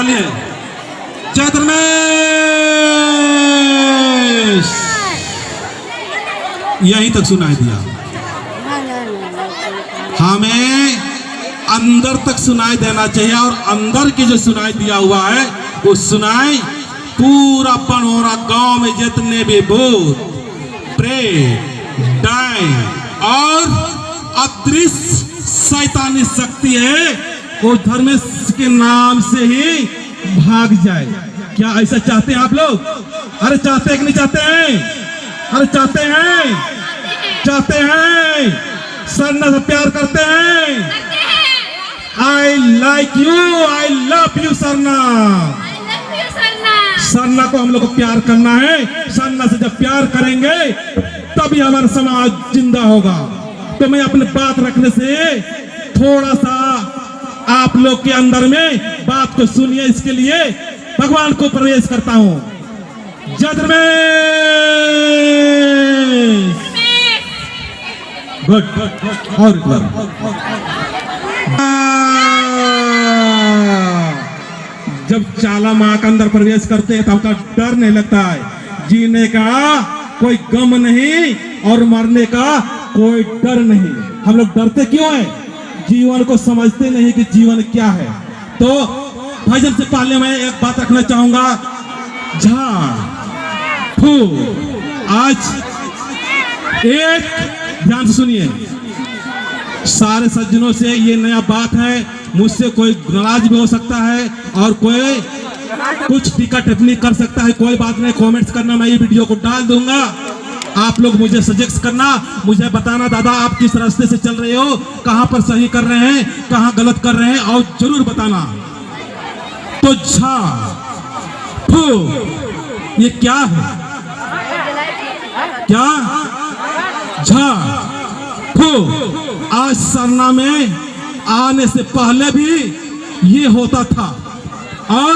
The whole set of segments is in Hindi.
तालियां। जय धर्मेश। यहीं तक सुनाई दिया, हमें अंदर तक सुनाई देना चाहिए। और अंदर की जो सुनाई दिया हुआ है वो सुनाई पूरा पनोरा गांव में जितने भी भूत प्रेत डायन और अदृश्य शैतानी शक्ति है वो धर्मेश के नाम से ही भाग जाए। क्या ऐसा चाहते हैं आप लोग? अरे चाहते हैं कि नहीं चाहते हैं? अरे चाहते हैं, चाहते हैं। सरना से प्यार करते हैं। I like you, I love you Sarna. Sarna को हम लोग को प्यार करना है। सरना से जब प्यार करेंगे तभी हमारा समाज जिंदा होगा। तो मैं अपने बात रखने से थोड़ा सा आप लोग के अंदर में बात को सुनिए, इसके लिए भगवान को प्रवेश करता हूं। जय धर्मेश। गुड, और एक बार। जब चाला माँ के अंदर प्रवेश करते हैं तब का डर नहीं लगता है। जीने का कोई गम नहीं और मरने का कोई डर नहीं। हम लोग डरते क्यों हैं? जीवन को समझते नहीं कि जीवन क्या है। तो भजन से पहले मैं एक बात रखना चाहूंगा। झाड़ फूक आज एक ध्यान से सुनिए। सारे सज्जनों से ये नया बात है, मुझसे कोई नाराज भी हो सकता है और कोई कुछ टीका टिप्पणी कर सकता है। कोई बात नहीं, कमेंट्स करना, मैं ये वीडियो को डाल दूंगा। आप लोग मुझे सजेस्ट करना, मुझे बताना दादा आप किस रास्ते से चल रहे हो, कहां पर सही कर रहे हैं, कहां गलत कर रहे हैं, और जरूर बताना। तो झाड़ फूक ये क्या है? क्या? झाड़ फूक। आज सरना में आने से पहले भी ये होता था और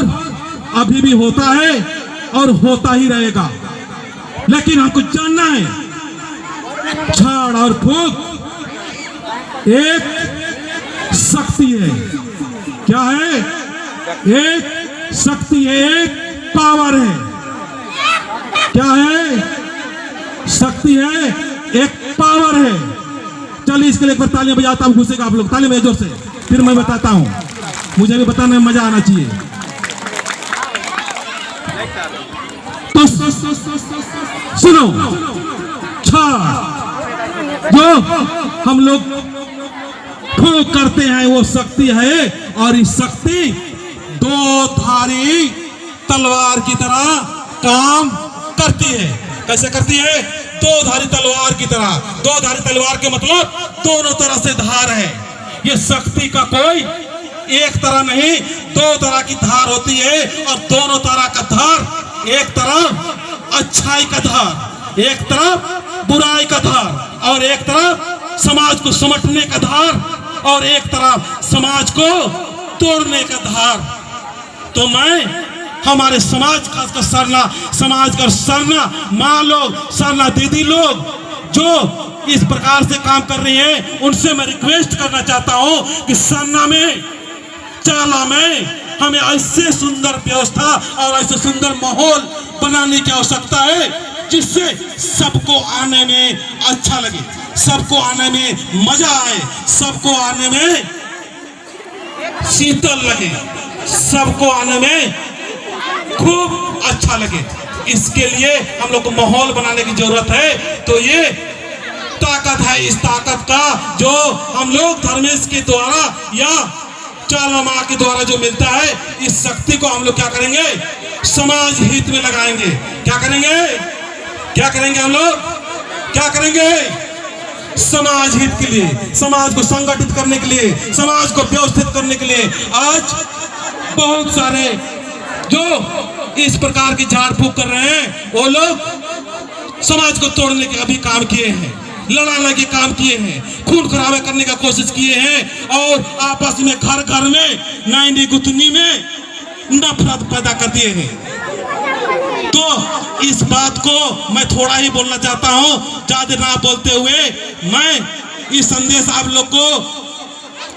अभी भी होता है और होता ही रहेगा, लेकिन हमको जानना है झाड़ और फूक एक शक्ति है। क्या है? एक शक्ति है, एक पावर है। क्या है? शक्ति है, एक पावर है। चलिए इसके लिए एक बार तालियां बजाता हूं, घुसेगा आप लोग, तालियां बजाओ जोर से, फिर मैं बताता हूं। मुझे भी बताने में मजा आना चाहिए। तो सुनो, झाड़ जो हम लोग फूक करते हैं वो शक्ति है, और इस शक्ति दो धारी तलवार की तरह काम करती है। कैसे करती है? दो धारी तलवार की तरह। दो धारी तलवार के मतलब दोनों तरह से धार है। ये शक्ति का कोई एक तरह नहीं, दो तरह की धार होती है, और दोनों तरह का धार, एक तरफ अच्छाई का धार, एक तरफ बुराई का धार, और एक तरफ समाज को समेटने का धार, और एक तरफ समाज को तोड़ने का धार। तो मैं हमारे समाज का सरना, समाज का सरना माँ लोग, सरना दीदी लोग जो इस प्रकार से काम कर रही हैं, उनसे मैं रिक्वेस्ट करना चाहता हूं कि सरना में, चाला में हमें ऐसे सुंदर व्यवस्था और ऐसे सुंदर माहौल बनाने की आवश्यकता है जिससे सबको आने में अच्छा लगे, सबको आने में मजा आए, सबको आने में शीतल लगे, सबको आने में खूब अच्छा लगे। इसके लिए हम लोग को माहौल बनाने की जरूरत है। तो ये ताकत है, इस ताकत का जो हम लोग धर्मेश के द्वारा या चाला माँ के द्वारा जो मिलता है, इस शक्ति को हम लोग क्या करेंगे? समाज हित में लगाएंगे। क्या करेंगे? क्या करेंगे हम लोग? क्या करेंगे? समाज हित के लिए, समाज को संगठित करने के लिए, समाज को व्यवस्थित करने के लिए। आज बहुत सारे जो इस प्रकार की झाड़ फूक कर रहे हैं, वो लोग समाज को तोड़ने के अभी काम किए हैं, लड़ाने के काम किए हैं, खून खराबा करने का कोशिश किए हैं, और आपस में घर घर में नाइनी गुतनी में नफरत पैदा कर दिए हैं। तो इस बात को मैं थोड़ा ही बोलना चाहता हूं, ज्यादा ना बोलते हुए। मैं ये संदेश आप लोग को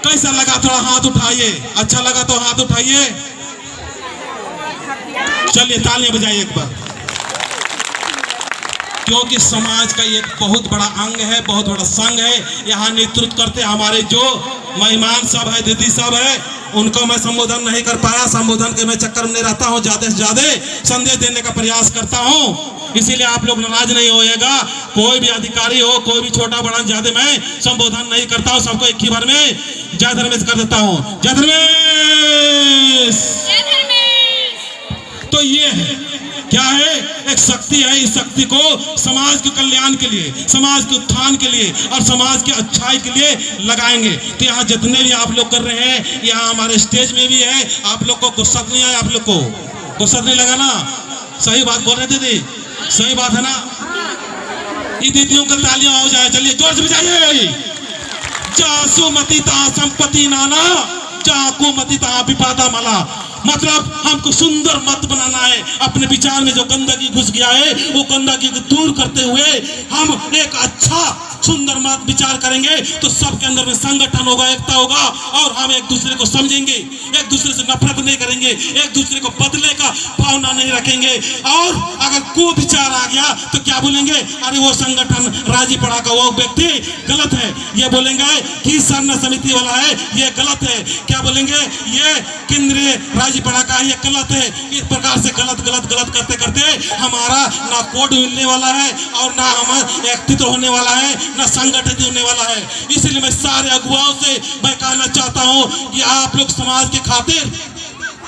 कैसा लगा? थोड़ा हाथ उठाइए। अच्छा लगा तो हाथ उठाइए। चलिए तालियां बजाइए एक बार, क्योंकि समाज का ये एक बहुत बड़ा अंग है, बहुत बड़ा संघ है। यहाँ नेतृत्व करते हमारे जो मेहमान साहब है, दीदी साहब है, उनको मैं संबोधन नहीं कर पाया। संबोधन के मैं चक्कर में रहता हूँ, ज्यादा से ज्यादा संदेश देने का प्रयास करता हूँ, इसीलिए आप लोग नाराज नहीं होइएगा। कोई भी अधिकारी हो, कोई भी छोटा बड़ा ज्यादा मैं संबोधन नहीं करता हूँ, सबको एक ही बार में जय धर्मेश कर देता हूँ। जय धर्मेश। तो ये है क्या है, एक शक्ति है। इस शक्ति को समाज के कल्याण के लिए, समाज के उत्थान के लिए और समाज की अच्छाई के लिए लगाएंगे। तो यहाँ जितने भी आप लोग कर रहे हैं, यहाँ हमारे स्टेज में भी है, आप लोग को गुस्सा नहीं आया? आप लोग को गुस्सा नहीं लगा ना? सही बात बोल रहे दीदी, सही बात है ना? ये दीदियों का तालियां हो जाए, चलिए जोर से बजाइए। जासुमती ता संपत्ति नाना, चाकू मती ता विपादा मला। मतलब हमको सुंदर मत बनाना है। अपने विचार में जो गंदगी घुस गया है, वो गंदगी को दूर करते हुए हम एक अच्छा सुंदर मत विचार करेंगे, तो सबके अंदर में संगठन होगा, एकता होगा, और हम एक दूसरे को समझेंगे, एक दूसरे से नफरत नहीं करेंगे, एक दूसरे को बदले का भावना नहीं रखेंगे। और अगर कोई विचार आ गया तो क्या बोलेंगे? अरे वो संगठन राजीपड़ा का वो व्यक्ति गलत है, ये बोलेंगे कि सरना समिति वाला है ये गलत है, क्या बोलेंगे? ये केंद्रीय राजीपड़ा का ये गलत है। इस प्रकार से गलत गलत गलत करते करते हमारा ना कोड मिलने वाला है और ना हम एकत्रित होने वाला है, ना संगठित होने वाला है। इसलिए मैं सारे अगुवाओं से मैं कहना चाहता हूं कि आप लोग समाज के खातिर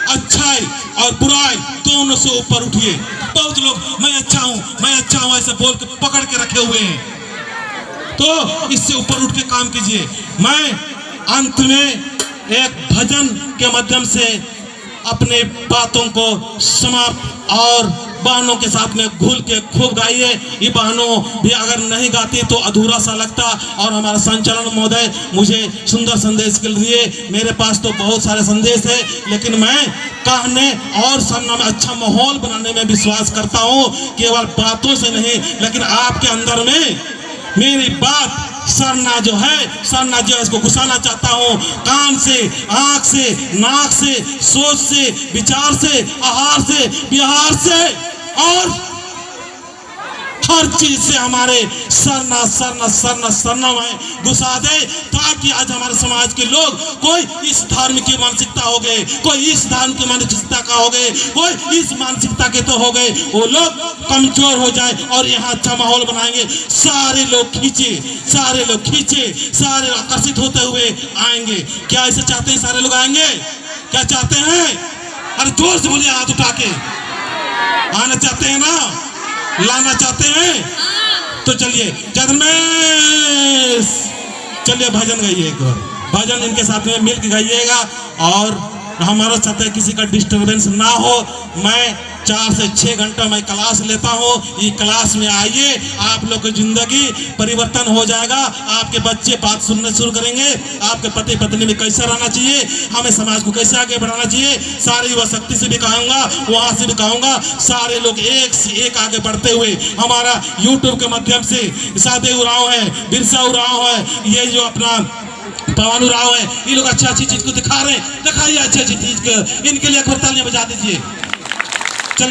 अच्छाई और बुराई दोनों से ऊपर उठिए। बहुत लोग मैं अच्छा हूं ऐसे बोल के पकड़ के रखे हुए हैं, तो इससे ऊपर उठ के काम कीजिए। मैं अंत में एक भजन के माध्यम से अपने बातों को समाप्त, और बहनों के साथ में घुल के खूब गाइए। ये बहनों भी अगर नहीं गाती तो अधूरा सा लगता। और हमारा संचालन महोदय मुझे सुंदर संदेश के लिए, मेरे पास तो बहुत सारे संदेश है, लेकिन मैं कहने और सुनने में, अच्छा माहौल बनाने में विश्वास करता हूँ, केवल बातों से नहीं, लेकिन आपके अंदर में मेरी बात सरना जो है इसको घुसाना चाहता हूँ। कान से, आंख से, नाक से, सोच से, विचार से, आहार से, विहार से और हर चीज से हमारे सरना में घुसा दे, ताकि आज हमारे समाज के लोग, कोई इस धर्म की मानसिकता हो गए, कोई इस धर्म की मानसिकता का हो गए, कोई इस मानसिकता के तो हो गए, वो लोग कमजोर हो जाए और यहाँ अच्छा माहौल बनाएंगे। सारे लोग खींचे, सारे आकर्षित होते हुए आएंगे। क्या ऐसे चाहते हैं? सारे लोग आएंगे? क्या चाहते हैं? अरे जोर से बोलिए, हाथ उठा के। आना चाहते हैं ना? लाना चाहते हैं? तो चलिए जय धर्मेश। चलिए भजन गाइए, एक बार भजन इनके साथ में मिलकर गाइएगा, और हमारा साथ किसी का डिस्टरबेंस ना हो। मैं 4 से 6 घंटा मैं क्लास लेता हूँ। ये क्लास में आइए, आप लोग की जिंदगी परिवर्तन हो जाएगा। आपके बच्चे बात सुनने शुरू करेंगे, आपके पति पत्नी में कैसा रहना चाहिए, हमें समाज को कैसे आगे बढ़ाना चाहिए, सारी युवा शक्ति से भी कहूँगा, वहाँ से भी कहूँगा। सारे लोग एक से एक आगे बढ़ते हुए हमारा यूट्यूब के माध्यम से सादे उराव है, बिरसा उराव है, ये जो अपना पवन राव है, ये लोग अच्छी चीज को दिखा रहे हैं। दिखाइए अच्छी चीज को, इनके लिए एक बार तालियां बजा दीजिए। चल